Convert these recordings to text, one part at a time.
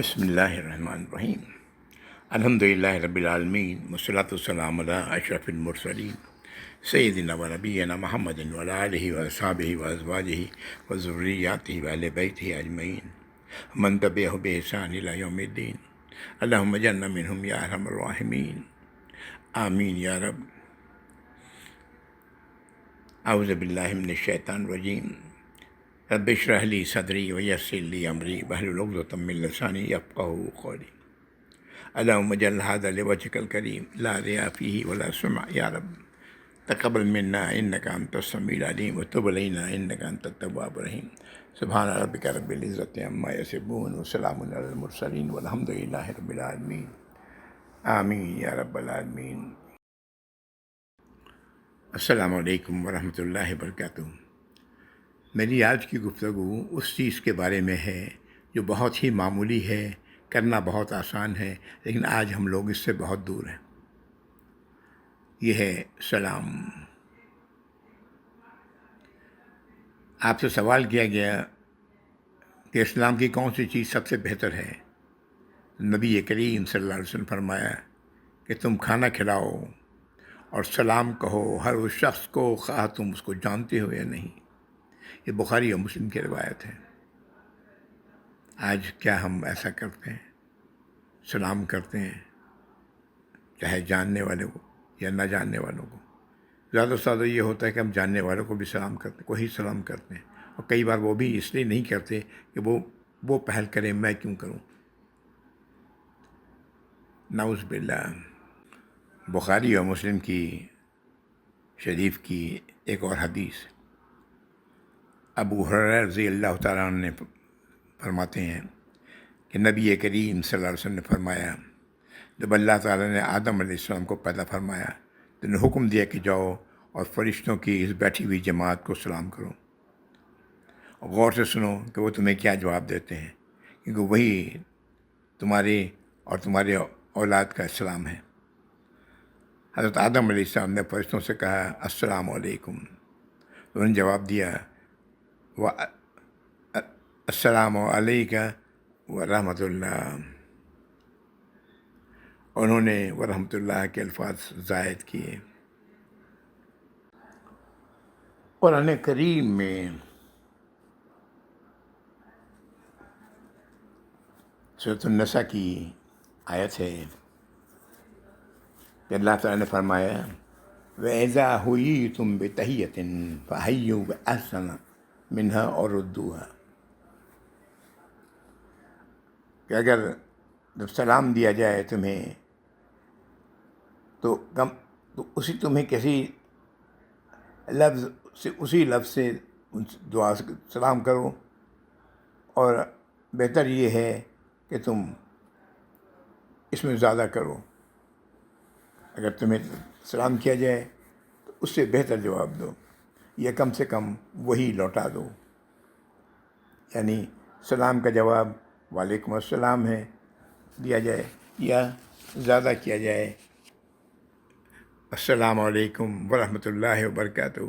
بسم اللہ الرحمن الرحیم الحمدللہ رب العالمین والصلاۃ والسلام علی اشرف المرسلین سیدنا و نبینا محمد وعلی آلہ واصحابہ وازواجہ وذریاتہ واہل بیتہ اجمعین من تبعہ بإحسان الی یوم الدین اللہم اجعلنا منہم یا ارحم الراحمین آمین یا رب۔ اعوذ باللہ من الشیطان الرجیم۔ رب اشرح لی صدری ویسر لی امری واحلل عقدۃ من لسانی یفقہوا قولی۔ اللہم اجعل ھذا لوجہک الکریم لا ریاء فیہ ولا سمع یا رب تقبل منا انک انت السمیع العلیم وتب علینا انک انت التواب الرحیم۔ سبحان ربک رب العزۃ عما یصفون وسلام علی المرسلین والحمد للہ رب العالمین آمین یا رب العالمین۔ السلام علیکم ورحمۃ اللہ وبرکاتہ۔ میری آج کی گفتگو اس چیز کے بارے میں ہے جو بہت ہی معمولی ہے، کرنا بہت آسان ہے، لیکن آج ہم لوگ اس سے بہت دور ہیں۔ یہ ہے سلام۔ آپ سے سوال کیا گیا کہ اسلام کی کون سی چیز سب سے بہتر ہے؟ نبی کریم صلی اللہ علیہ وسلم فرمایا کہ تم کھانا کھلاؤ اور سلام کہو ہر اس شخص کو، خواہ تم اس کو جانتے ہو یا نہیں۔ یہ بخاری اور مسلم کی روایت ہے۔ آج کیا ہم ایسا کرتے ہیں؟ سلام کرتے ہیں، چاہے جاننے والے کو یا نہ جاننے والوں کو۔ زیادہ سے زیادہ یہ ہوتا ہے کہ ہم جاننے والوں کو بھی سلام کرتے ہیں، کوئی سلام کرتے ہیں، اور کئی بار وہ بھی اس لیے نہیں کرتے کہ وہ پہل کریں، میں کیوں کروں۔ نعوذ باللہ۔ بخاری اور مسلم کی شریف کی ایک اور حدیث، ابو ہریرہ رضی اللہ تعالیٰ عنہ نے فرماتے ہیں کہ نبی کریم صلی اللہ علیہ وسلم نے فرمایا، جب اللہ تعالیٰ نے آدم علیہ السلام کو پیدا فرمایا تو نے حکم دیا کہ جاؤ اور فرشتوں کی اس بیٹھی ہوئی جماعت کو سلام کرو، اور غور سے سنو کہ وہ تمہیں کیا جواب دیتے ہیں، کیونکہ وہی تمہارے اور تمہارے اولاد کا اسلام ہے۔ حضرت آدم علیہ السلام نے فرشتوں سے کہا السلام علیکم، تو انہوں نے جواب دیا السلام علیکم ورحمۃ اللہ۔ انہوں نے ورحمۃ اللہ کے الفاظ زائد کیے۔ قرآن کریم میں سورۃ النساء کی آیت ہے کہ اللہ تعالیٰ نے فرمایا وَإِذَا حُيِّيتُم بِتَحِيَّةٍ فَحَيُّوا بِأَحْسَنَ مِنْهَا أَوْ رُدُّوهَا، کہ اگر جب سلام دیا جائے تمہیں تو تمہیں کسی لفظ سے اسی لفظ سے دعا سلام کرو، اور بہتر یہ ہے کہ تم اس میں زیادہ کرو۔ اگر تمہیں سلام کیا جائے تو اس سے بہتر جواب دو، یا کم سے کم وہی لوٹا دو۔ یعنی سلام کا جواب وعلیکم السلام ہے دیا جائے، یا زیادہ کیا جائے السلام علیکم ورحمۃ اللہ وبرکاتہ۔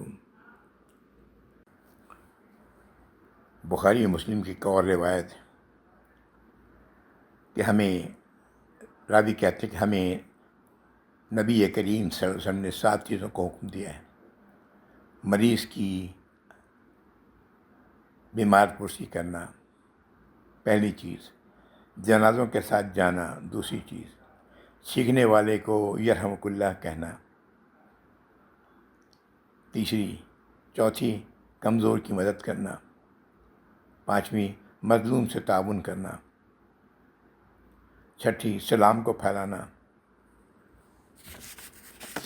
بخاری و مسلم کی ایک اور روایت کہ ہمیں راوی کہتے ہیں کہ ہمیں نبی کریم صلی اللہ علیہ وسلم نے 7 چیزوں کو حکم دیا ہے۔ مریض کی بیمار پرسی کرنا پہلی چیز، جنازوں کے ساتھ جانا دوسری چیز، سیکھنے والے کو یرحمک اللہ کہنا تیسری، چوتھی کمزور کی مدد کرنا، پانچویں مظلوم سے تعاون کرنا، چھٹی سلام کو پھیلانا،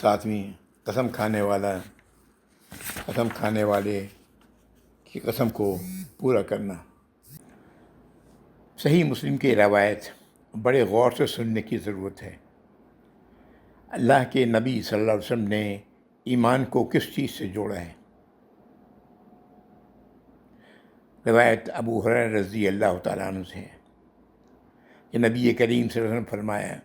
ساتویں قسم کھانے والے کی قسم کو پورا کرنا۔ صحیح مسلم کی روایت بڑے غور سے سننے کی ضرورت ہے۔ اللہ کے نبی صلی اللہ علیہ وسلم نے ایمان کو کس چیز سے جوڑا ہے؟ روایت ابو ہریرہ رضی اللہ تعالیٰ عنہ سے ہے کہ نبی کریم صلی اللہ علیہ وسلم فرمایا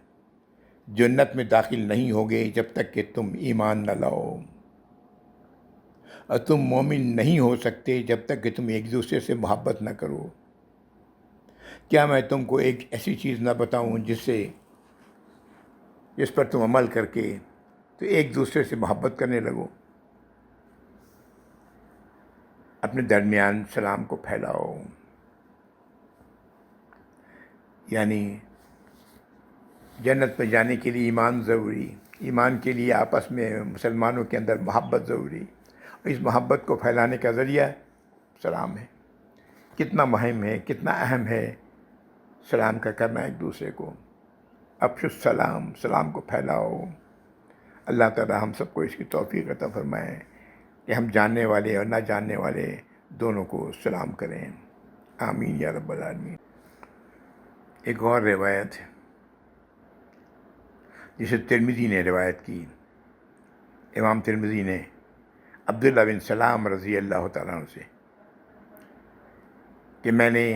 جنت میں داخل نہیں ہوگے جب تک کہ تم ایمان نہ لاؤ، اور تم مومن نہیں ہو سکتے جب تک کہ تم ایک دوسرے سے محبت نہ کرو۔ کیا میں تم کو ایک ایسی چیز نہ بتاؤں جس پر تم عمل کر کے تو ایک دوسرے سے محبت کرنے لگو؟ اپنے درمیان سلام کو پھیلاؤ، یعنی جنت میں جانے کے لیے ایمان ضروری، ایمان کے لیے آپس میں مسلمانوں کے اندر محبت ضروری، اور اس محبت کو پھیلانے کا ذریعہ سلام ہے۔ کتنا مہم ہے، کتنا اہم ہے سلام کا کرنا ایک دوسرے کو۔ افشوا السلام، سلام کو پھیلاؤ۔ اللہ تعالی ہم سب کو اس کی توفیق عطا فرمائے کہ ہم جاننے والے اور نہ جاننے والے دونوں کو سلام کریں۔ آمین یا رب العالمین۔ ایک اور روایت جسے ترمذی نے روایت کی، امام ترمذی نے عبداللہ بن سلام رضی اللہ تعالیٰ عنہ سے، کہ میں نے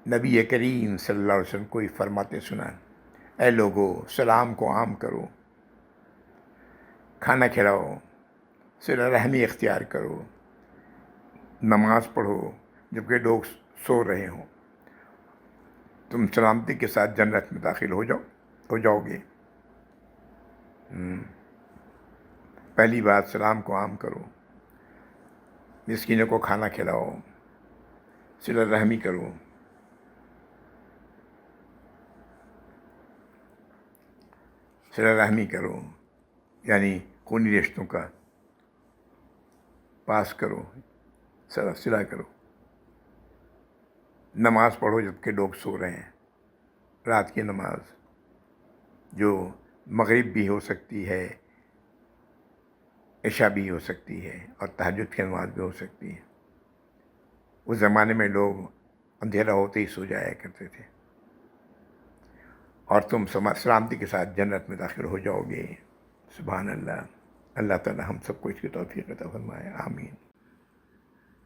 نبی کریم صلی اللہ علیہ وسلم کو فرماتے سنا، اے لوگو سلام کو عام کرو، کھانا کھلاؤ، صلہ رحمی اختیار کرو، نماز پڑھو جبکہ لوگ سو رہے ہوں، تم سلامتی کے ساتھ جنت میں داخل ہو جاؤ گے۔ پہلی بات، سلام کو عام کرو، مسکینوں کو کھانا کھلاؤ، صلہ رحمی کرو، یعنی خونی رشتوں کا پاس کرو، صلہ کرو، نماز پڑھو جبکہ لوگ سو رہے ہیں، رات کی نماز جو مغرب بھی ہو سکتی ہے، عشاء بھی ہو سکتی ہے، اور تہجد کی نماز بھی ہو سکتی ہے۔ اس زمانے میں لوگ اندھیرا ہوتے ہی سو جایا کرتے تھے، اور تم سلامتی کے ساتھ جنت میں داخل ہو جاؤ گے۔ سبحان اللہ۔ اللہ تعالی ہم سب کو اس کی توفیق عطا فرمائے، آمین۔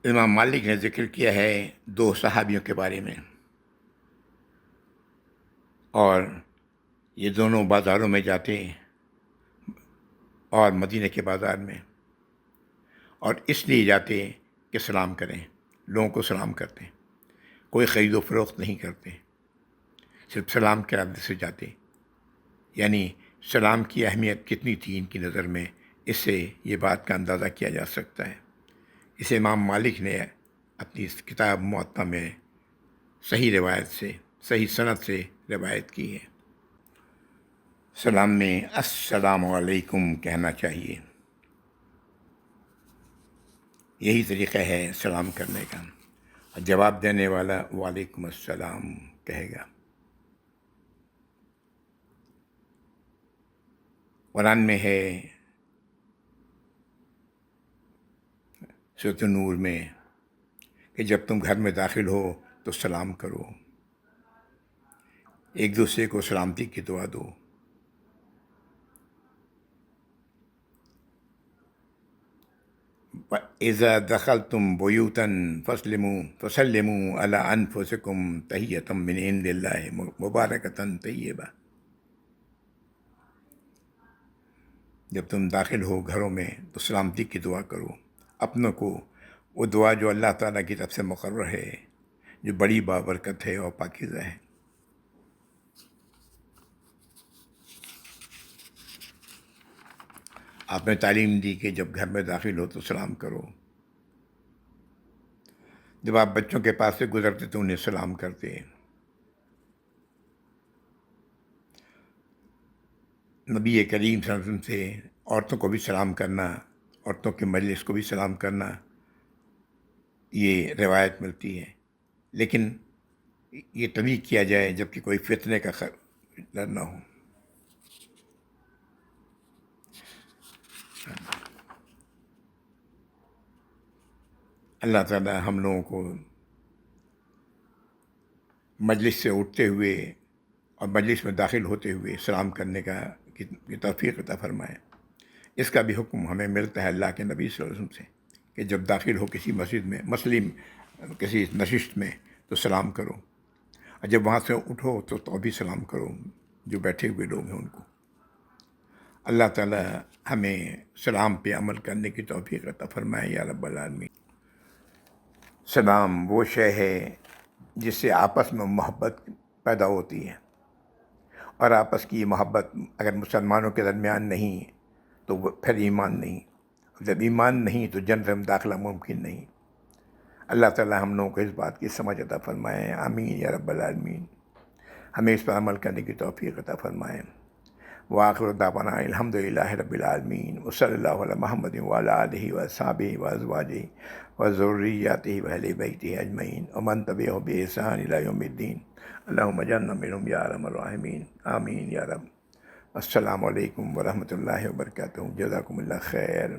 امام مالک نے ذکر کیا ہے دو صحابیوں کے بارے میں، اور یہ دونوں بازاروں میں جاتے اور مدینہ کے بازار میں، اور اس لیے جاتے کہ سلام کریں، لوگوں کو سلام کرتے، کوئی خرید و فروخت نہیں کرتے، صرف سلام کے ارادے سے جاتے۔ یعنی سلام کی اہمیت کتنی تھی ان کی نظر میں، اس سے یہ بات کا اندازہ کیا جا سکتا ہے۔ اسے امام مالک نے اپنی اس کتاب موطا میں صحیح روایت سے، صحیح سند سے روایت کی ہے۔ سلام میں السلام علیکم کہنا چاہیے، یہی طریقہ ہے سلام کرنے کا، اور جواب دینے والا وعلیکم السلام کہے گا۔ قرآن میں ہے سورۃ نور میں کہ جب تم گھر میں داخل ہو تو سلام کرو، ایک دوسرے کو سلامتی کی دعا دو۔ اذا دخلتم بیوتا فسلموا علی انفسکم تحیۃ من عند اللہ مبارکۃ طیبہ۔ جب تم داخل ہو گھروں میں تو سلامتی کی دعا کرو اپنوں کو، وہ دعا جو اللہ تعالیٰ کی طرف سے مقرر ہے، جو بڑی بابرکت ہے اور پاکیزہ ہے۔ آپ نے تعلیم دی کہ جب گھر میں داخل ہو تو سلام کرو، جب آپ بچوں کے پاس سے گزرتے تو انہیں سلام کرتے۔ نبی کریم صلی اللہ علیہ وسلم سے عورتوں کو بھی سلام کرنا، عورتوں کے مجلس کو بھی سلام کرنا، یہ روایت ملتی ہے، لیکن یہ تبھی کیا جائے جب کہ کوئی فتنے کا ڈر نہ ہو۔ اللہ تعالیٰ ہم لوگوں کو مجلس سے اٹھتے ہوئے اور مجلس میں داخل ہوتے ہوئے سلام کرنے کی توفیق عطا فرمائے۔ اس کا بھی حکم ہمیں ملتا ہے اللہ کے نبی صلی اللہ علیہ وسلم سے کہ جب داخل ہو کسی مسجد میں، کسی نشست میں، تو سلام کرو، اور جب وہاں سے اٹھو تو بھی سلام کرو جو بیٹھے ہوئے لوگ ہیں ان کو۔ اللہ تعالیٰ ہمیں سلام پہ عمل کرنے کی توفیق عطا فرمائے یا رب العالمین۔ سلام وہ شے ہے جس سے آپس میں محبت پیدا ہوتی ہے، اور آپس کی یہ محبت اگر مسلمانوں کے درمیان نہیں تو وہ پھر ایمان نہیں، جب ایمان نہیں تو جنت میں داخلہ ممکن نہیں۔ اللہ تعالی ہم لوگوں کو اس بات کی سمجھ عطا فرمائے، آمین یا رب العالمین۔ ہمیں اس پر عمل کرنے کی توفیق عطا فرمائے۔ وآخر دعوانا الحمد للہ رب العالمین، وصلی اللہ علی محمد وعلی آلہ وصحبہ وازواجہ وذریاتہ واہل بیتہ اجمعین ومن تبعہم بإحسان الی یوم الدین۔ اللہم اجعلنا منہم یا ارحم الراحمین، آمین یا رب۔ السلام علیکم ورحمۃ اللہ وبرکاتہ، جزاکم اللہ خیر۔